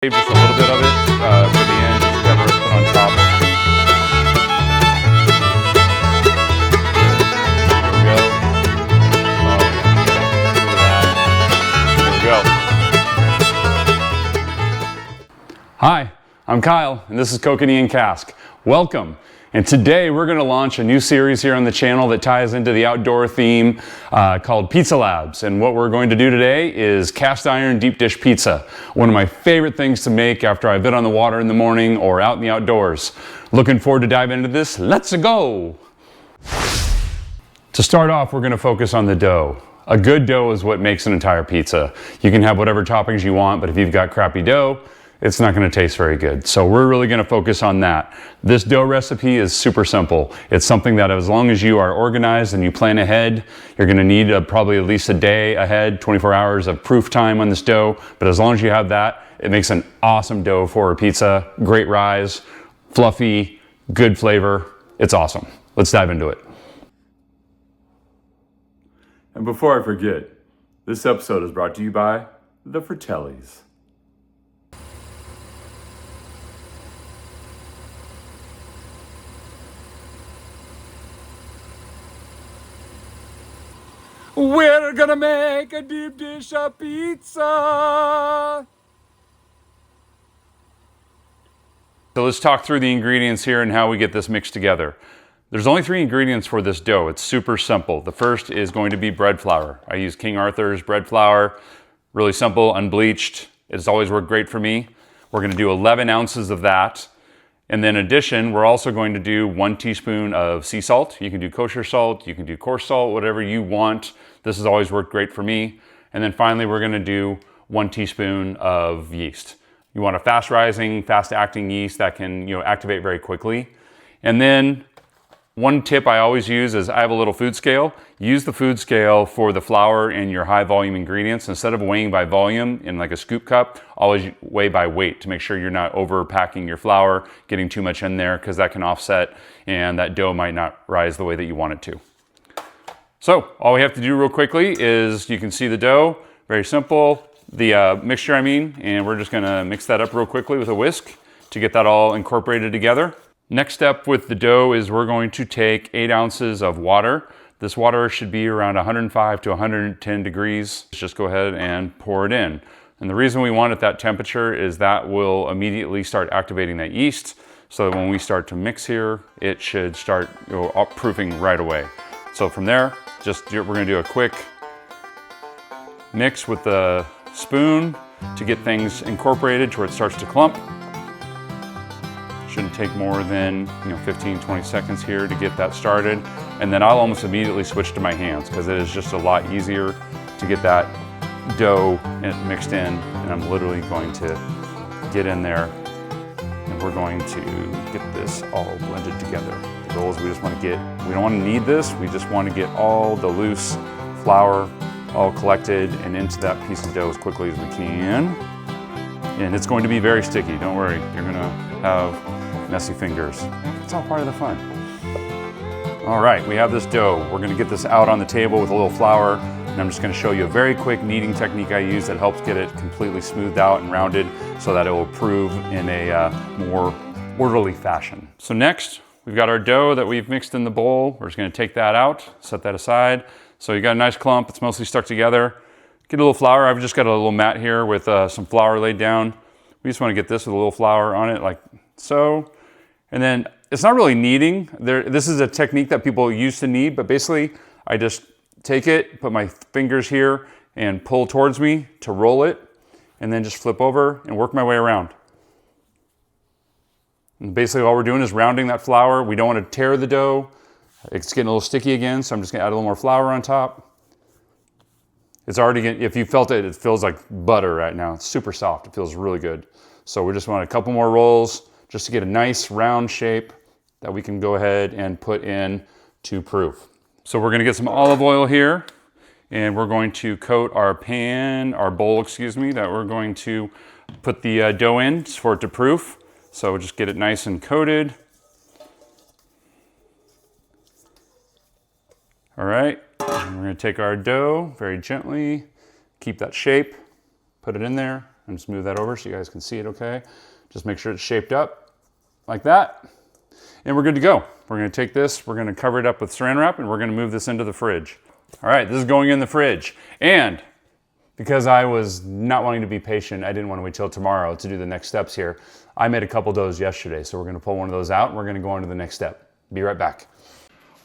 Save just a little bit of it for the end, just cover it, put on top. There we go. Oh my God, there we go. Hi, I'm Kyle, and this is Kokanee and Cask. Welcome. And today we're going to launch a new series here on the channel that ties into the outdoor theme called Pizza Labs. And what we're going to do today is cast iron deep dish pizza. One of my favorite things to make after I've been on the water in the morning or out in the outdoors. Looking forward to diving into this. Let's go! To start off, we're going to focus on the dough. A good dough is what makes an entire pizza. You can have whatever toppings you want, but if you've got crappy dough, it's not going to taste very good. So we're really going to focus on that. This dough recipe is super simple. It's something that as long as you are organized and you plan ahead, you're going to need probably at least a day ahead, 24 hours of proof time on this dough. But as long as you have that, it makes an awesome dough for a pizza. Great rise, fluffy, good flavor. It's awesome. Let's dive into it. And before I forget, this episode is brought to you by the Fratellis. We're gonna make a deep dish of pizza. So let's talk through the ingredients here and how we get this mixed together. There's only 3 ingredients for this dough. It's super simple. The first is going to be bread flour. I use King Arthur's bread flour. Really simple, unbleached. It's always worked great for me. We're gonna do 11 ounces of that. And then in addition, we're also going to do 1 teaspoon of sea salt. You can do kosher salt, you can do coarse salt, whatever you want. This has always worked great for me. And then finally, we're gonna do 1 teaspoon of yeast. You want a fast rising, fast acting yeast that can activate very quickly. And then one tip I always use is I have a little food scale. Use the food scale for the flour and your high volume ingredients. Instead of weighing by volume in like a scoop cup, always weigh by weight to make sure you're not overpacking your flour, getting too much in there, because that can offset and that dough might not rise the way that you want it to. So all we have to do real quickly is, you can see the dough, very simple, the mixture and we're just gonna mix that up real quickly with a whisk to get that all incorporated together. Next step with the dough is we're going to take 8 ounces of water. This water should be around 105 to 110 degrees. Just go ahead and pour it in. And the reason we want it that temperature is that will immediately start activating that yeast, so that when we start to mix here, it should start proofing right away. So from there, we're gonna do a quick mix with the spoon to get things incorporated to where it starts to clump. Shouldn't take more than 15, 20 seconds here to get that started. And then I'll almost immediately switch to my hands because it is just a lot easier to get that dough mixed in. And I'm literally going to get in there and we're going to get this all blended together. The goal is we don't want to knead this, we just want to get all the loose flour all collected and into that piece of dough as quickly as we can. And it's going to be very sticky, don't worry. You're gonna have messy fingers. It's all part of the fun. All right, we have this dough. We're gonna get this out on the table with a little flour, and I'm just gonna show you a very quick kneading technique I use that helps get it completely smoothed out and rounded so that it will prove in a more orderly fashion. So next, we've got our dough that we've mixed in the bowl. We're just gonna take that out, set that aside. So you got a nice clump, it's mostly stuck together. Get a little flour. I've just got a little mat here with some flour laid down. We just want to get this with a little flour on it like so. And then it's not really kneading. This is a technique that people use to knead, but basically I just take it, put my fingers here and pull towards me to roll it, and then just flip over and work my way around. And basically all we're doing is rounding that flour. We don't want to tear the dough. It's getting a little sticky again, so I'm just gonna add a little more flour on top. It's already, if you felt it, it feels like butter right now. It's super soft, it feels really good. So we just want a couple more rolls just to get a nice round shape that we can go ahead and put in to proof. So we're gonna get some olive oil here, and we're going to coat our bowl, that we're going to put the dough in for it to proof. So just get it nice and coated. All right, and we're gonna take our dough very gently, keep that shape, put it in there, and just move that over so you guys can see it okay. Just make sure it's shaped up like that. And we're good to go. We're gonna take this, we're gonna cover it up with saran wrap, and we're gonna move this into the fridge. All right, this is going in the fridge. And because I was not wanting to be patient, I didn't want to wait till tomorrow to do the next steps here. I made a couple doughs yesterday, so we're gonna pull one of those out and we're gonna go on to the next step. Be right back.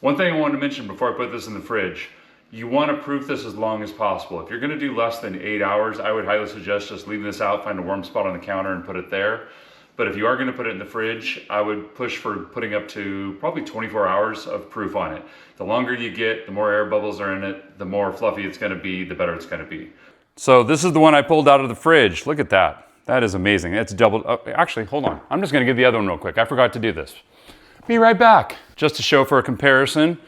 One thing I wanted to mention before I put this in the fridge, you want to proof this as long as possible. If you're going to do less than 8 hours, I would highly suggest just leaving this out, find a warm spot on the counter and put it there. But if you are going to put it in the fridge, I would push for putting up to probably 24 hours of proof on it. The longer you get, the more air bubbles are in it, the more fluffy it's going to be, the better it's going to be. So this is the one I pulled out of the fridge. Look at that. That is amazing. It's doubled up. Actually, hold on. I'm just going to get the other one real quick. I forgot to do this. Be right back. Just to show for a comparison,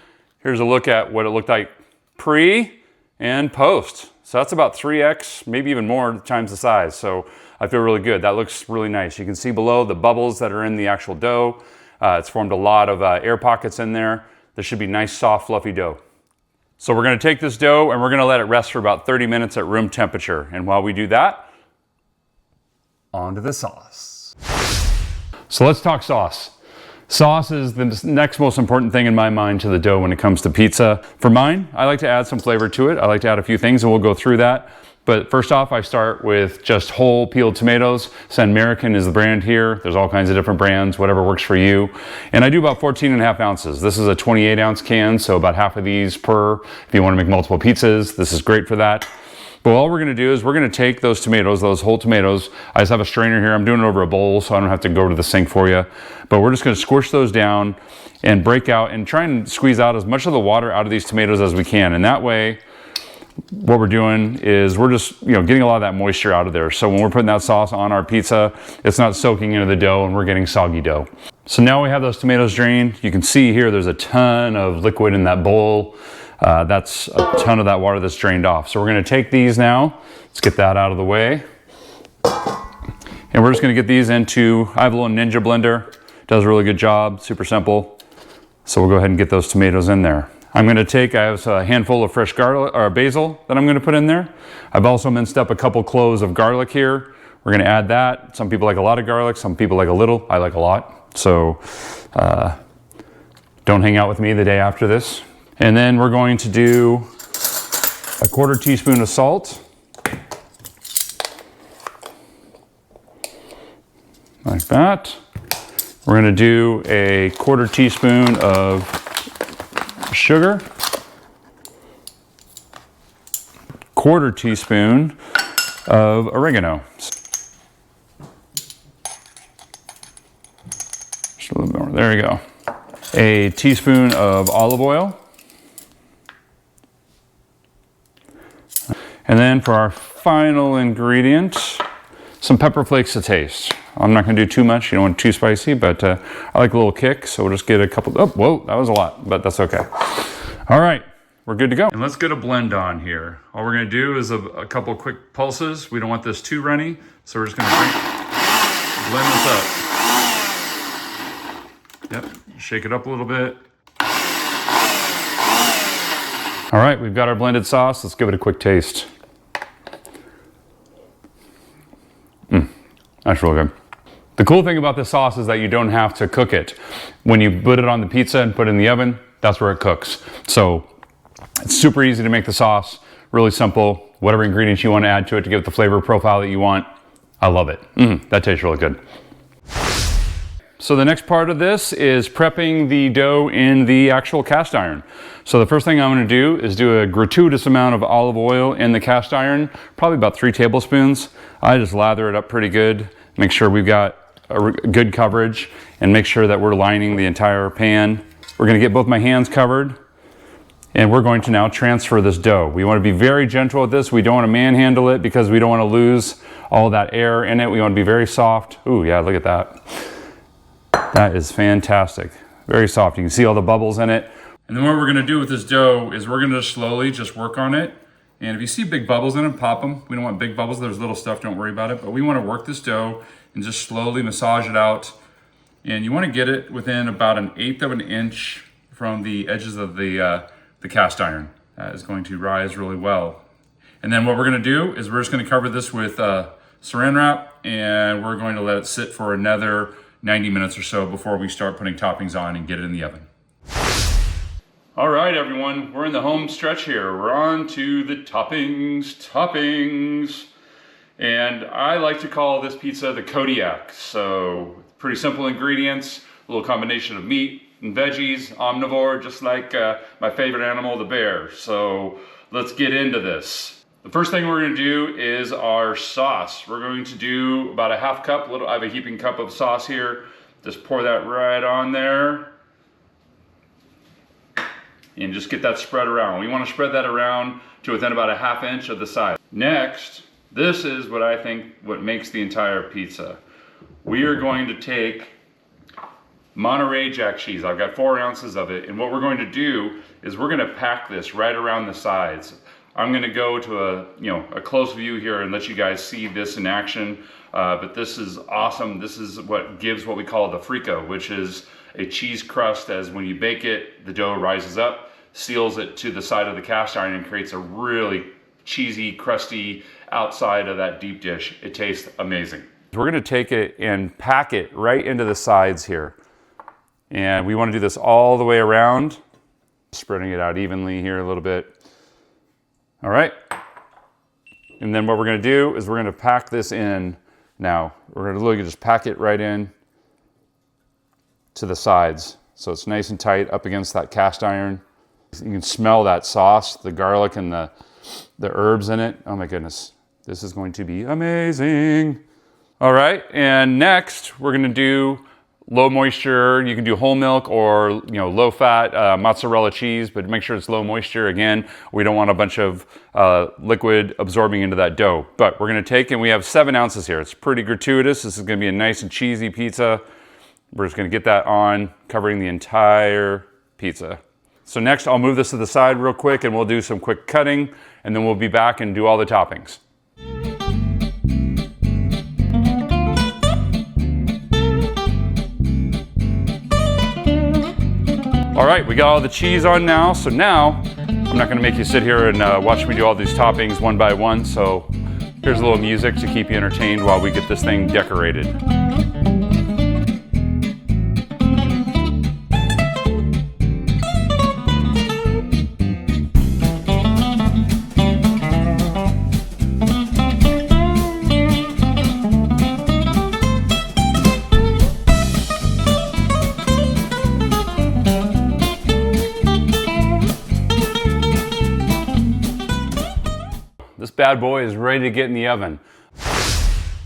here's a look at what it looked like pre and post. So that's about 3x, maybe even more times the size. So I feel really good. That looks really nice. You can see below the bubbles that are in the actual dough. It's formed a lot of air pockets in there. This should be nice, soft, fluffy dough. So we're gonna take this dough and we're gonna let it rest for about 30 minutes at room temperature. And while we do that, on to the sauce. So let's talk sauce. Sauce is the next most important thing in my mind to the dough when it comes to pizza. For mine, I like to add some flavor to it. I like to add a few things and we'll go through that. But first off, I start with just whole peeled tomatoes. San American is the brand here. There's all kinds of different brands, whatever works for you. And I do about 14.5 ounces. This is a 28 ounce can, so about half of these per. If you want to make multiple pizzas, this is great for that. But all we're gonna do is we're gonna take those tomatoes, those whole tomatoes. I just have a strainer here. I'm doing it over a bowl so I don't have to go to the sink for you. But we're just gonna squish those down and break out and try and squeeze out as much of the water out of these tomatoes as we can. And that way, what we're doing is we're just, getting a lot of that moisture out of there. So when we're putting that sauce on our pizza, it's not soaking into the dough and we're getting soggy dough. So now we have those tomatoes drained. You can see here, there's a ton of liquid in that bowl. That's a ton of that water that's drained off. So we're gonna take these now. Let's get that out of the way. And we're just gonna get these into, I have a little Ninja blender. Does a really good job, super simple. So we'll go ahead and get those tomatoes in there. I have a handful of fresh garlic or basil that I'm gonna put in there. I've also minced up a couple cloves of garlic here. We're gonna add that. Some people like a lot of garlic, some people like a little. I like a lot. So don't hang out with me the day after this. And then we're going to do a 1/4 teaspoon of salt. Like that. We're gonna do a 1/4 teaspoon of sugar. 1/4 teaspoon of oregano. Just a little bit more, there we go. A teaspoon of olive oil. And then for our final ingredient, some pepper flakes to taste. I'm not gonna do too much, you don't want it too spicy, but I like a little kick, so we'll just get a couple, oh, whoa, that was a lot, but that's okay. All right, we're good to go. And let's get a blend on here. All we're gonna do is a couple quick pulses. We don't want this too runny, so we're just gonna blend this up. Yep, shake it up a little bit. All right, we've got our blended sauce. Let's give it a quick taste. That's real good. The cool thing about this sauce is that you don't have to cook it. When you put it on the pizza and put it in the oven, that's where it cooks. So it's super easy to make the sauce, really simple. Whatever ingredients you want to add to it to give it the flavor profile that you want. I love it. That tastes really good. So the next part of this is prepping the dough in the actual cast iron. So the first thing I'm going to do is do a gratuitous amount of olive oil in the cast iron, probably about 3 tablespoons. I just lather it up pretty good, make sure we've got a good coverage, and make sure that we're lining the entire pan. We're going to get both my hands covered, and we're going to now transfer this dough. We want to be very gentle with this. We don't want to manhandle it because we don't want to lose all that air in it. We want to be very soft. Ooh, yeah, look at that. That is fantastic. Very soft. You can see all the bubbles in it. And then what we're gonna do with this dough is we're gonna slowly just work on it. And if you see big bubbles in it, pop them. We don't want big bubbles. There's little stuff, don't worry about it. But we wanna work this dough and just slowly massage it out. And you wanna get it within about 1/8 of an inch from the edges of the cast iron. That is going to rise really well. And then what we're gonna do is we're just gonna cover this with saran wrap, and we're going to let it sit for another 90 minutes or so before we start putting toppings on and get it in the oven. All right, everyone, we're in the home stretch here. We're on to the toppings. And I like to call this pizza the Kodiak. So pretty simple ingredients, a little combination of meat and veggies, omnivore, just like my favorite animal, the bear. So let's get into this. The first thing we're gonna do is our sauce. We're going to do about a half cup, I have a heaping cup of sauce here. Just pour that right on there. And just get that spread around. We wanna spread that around to within about a ½ inch of the side. Next, this is what I think what makes the entire pizza. We are going to take Monterey Jack cheese. I've got 4 ounces of it, and what we're going to do is we're going to pack this right around the sides. I'm going to go to a close view here and let you guys see this in action, but this is awesome. This is what gives what we call the frico, which is a cheese crust. As when you bake it, the dough rises up, seals it to the side of the cast iron, and creates a really cheesy, crusty outside of that deep dish. It tastes amazing. We're going to take it and pack it right into the sides here. And we want to do this all the way around, spreading it out evenly here a little bit. All right. And then what we're going to do is we're going to pack this in now. We're going to literally just pack it right in to the sides. So it's nice and tight up against that cast iron. You can smell that sauce, the garlic and the herbs in it. Oh my goodness. This is going to be amazing. All right. And next we're going to do low moisture. You can do whole milk or low fat mozzarella cheese, but make sure it's low moisture. Again, we don't want a bunch of liquid absorbing into that dough. But we're going to take, and we have 7 ounces here. It's pretty gratuitous. This is going to be a nice and cheesy pizza. We're just going to get that on, covering the entire pizza. So next, I'll move this to the side real quick, and we'll do some quick cutting, and then we'll be back and do all the toppings. All right, we got all the cheese on now. So now, I'm not gonna make you sit here and watch me do all these toppings one by one. So here's a little music to keep you entertained while we get this thing decorated. This bad boy is ready to get in the oven.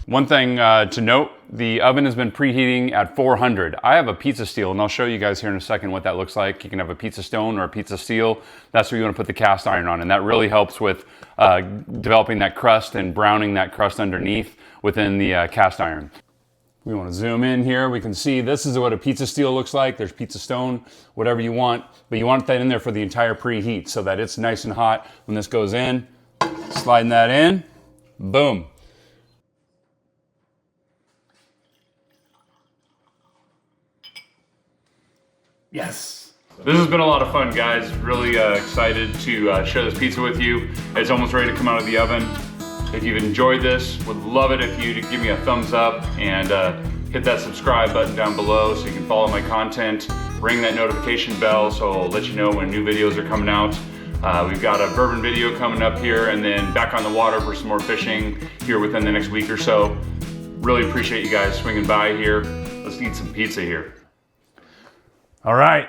One thing to note, the oven has been preheating at 400. I have a pizza steel, and I'll show you guys here in a second what that looks like. You can have a pizza stone or a pizza steel. That's where you want to put the cast iron on, and that really helps with developing that crust and browning that crust underneath within the cast iron. We want to zoom in here. We can see this is what a pizza steel looks like. There's pizza stone, whatever you want, but you want that in there for the entire preheat so that it's nice and hot when this goes in. Sliding that in, boom. Yes. This has been a lot of fun, guys. Really excited to share this pizza with you. It's almost ready to come out of the oven. If you've enjoyed this, would love it if you'd give me a thumbs up and hit that subscribe button down below so you can follow my content. Ring that notification bell so I'll let you know when new videos are coming out. We've got a bourbon video coming up here, and then back on the water for some more fishing here within the next week or so. Really appreciate you guys swinging by here. Let's eat some pizza here. All right,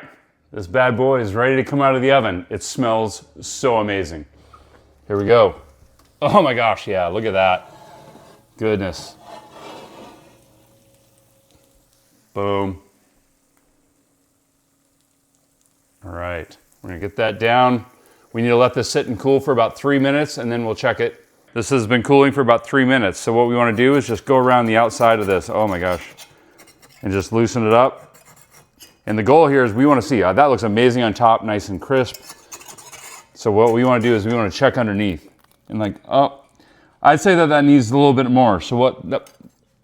this bad boy is ready to come out of the oven. It smells so amazing. Here we go. Oh my gosh, yeah, look at that. Goodness. Boom. All right, we're gonna get that down. We need to let this sit and cool for about 3 minutes, and then we'll check it. This has been cooling for about 3 minutes. So what we want to do is just go around the outside of this. Oh my gosh. And just loosen it up. And the goal here is we want to see, that looks amazing on top, nice and crisp. So what we want to do is we want to check underneath. And like, oh, I'd say that needs a little bit more. So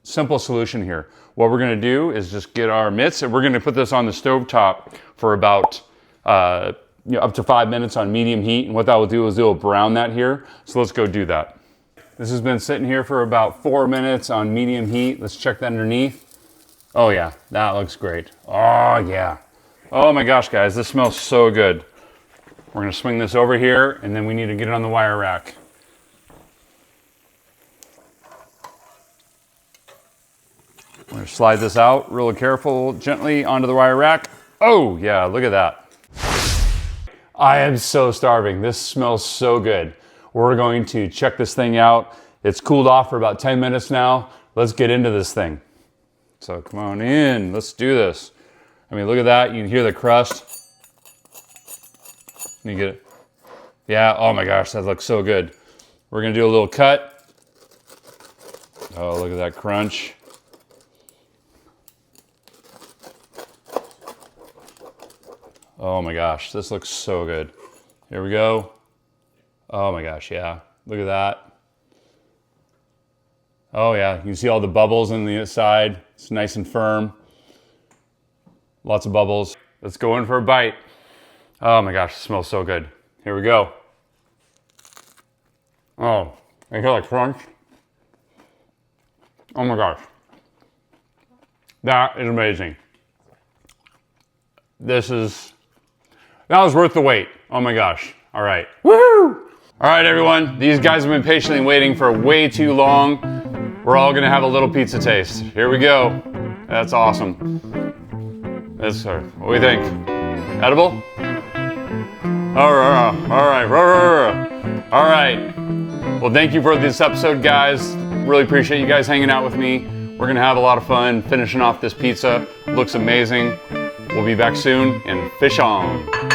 simple solution here. What we're going to do is just get our mitts, and we're going to put this on the stove top for about up to 5 minutes on medium heat. And what that will do is it will brown that here. So let's go do that. This has been sitting here for about 4 minutes on medium heat. Let's check that underneath. Oh yeah, that looks great. Oh yeah. Oh my gosh, guys, this smells so good. We're gonna swing this over here and then we need to get it on the wire rack. We're gonna slide this out really careful, gently onto the wire rack. Oh yeah, look at that. I am so starving. This smells so good. We're going to check this thing out. It's cooled off for about 10 minutes now. Let's get into this thing. So come on in, let's do this. I mean, look at that. You can hear the crust. You get it? Yeah, oh my gosh, that looks so good. We're gonna do a little cut. Oh, look at that crunch. Oh my gosh, this looks so good. Here we go. Oh my gosh, yeah. Look at that. Oh yeah, you can see all the bubbles on the side. It's nice and firm. Lots of bubbles. Let's go in for a bite. Oh my gosh, it smells so good. Here we go. Oh, I hear that crunch. Oh my gosh. That is amazing. That was worth the wait. Oh my gosh. All right. Woo! All right, everyone. These guys have been patiently waiting for way too long. We're all gonna have a little pizza taste. Here we go. That's awesome. What do you think? Edible? All right. Well, thank you for this episode, guys. Really appreciate you guys hanging out with me. We're gonna have a lot of fun finishing off this pizza. Looks amazing. We'll be back soon and fish on.